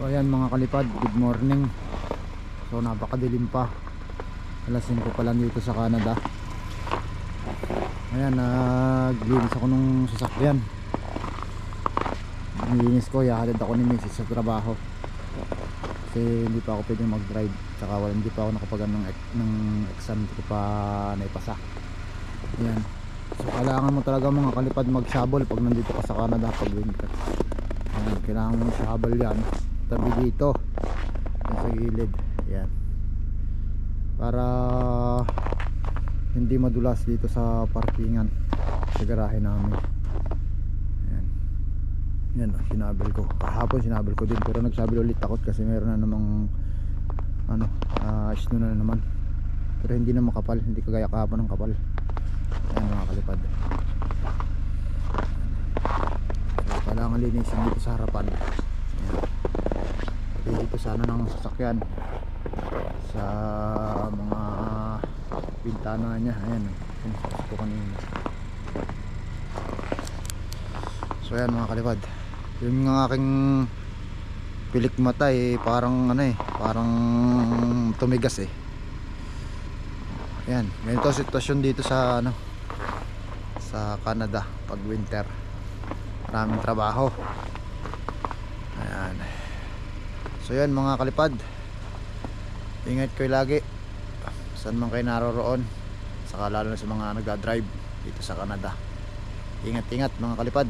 So ayan mga kalipad, good morning. So napakadilim pa, alas 5 pa lang dito sa Canada. Ayan, naglinis ako nung sasakyan. Nilinis ko, yahatid ako ni Mrs. sa trabaho kasi hindi pa ako pwedeng mag-drive, tsaka hindi pa ako nakapag ng exam, hindi ko pa naipasa. Ayan, so kailangan mo talaga mga kalipad mag-shovel pag nandito ka sa Canada pag winter. Ayan, kailangan mo shovel yan tabi dito sa gilid, ayan, para hindi madulas dito sa parkingan sa garahe namin. Ayan, yan, sinabel ko kahapon, sinabel ko din, pero nagsabel ulit ako kasi meron na namang snow na naman, pero hindi na makapal, hindi kagaya kahapon ng kapal. Ayan mga kalipad, so kailangan linisin dito sa harapan. Ayan, pati dito sana ng sasakyan sa mga bintana niya. Ayan, pinasok ko kanina. So ayan mga kalipad, yung aking pilik mata parang parang tumigas Ayan, ganito sitwasyon dito sa sa Canada pag winter, maraming trabaho. Ayan, so yan mga kalipad, ingat kayo lagi saan man kayo naroroon, saka lalo na sa mga nagdadrive dito sa Canada. Ingat ingat mga kalipad.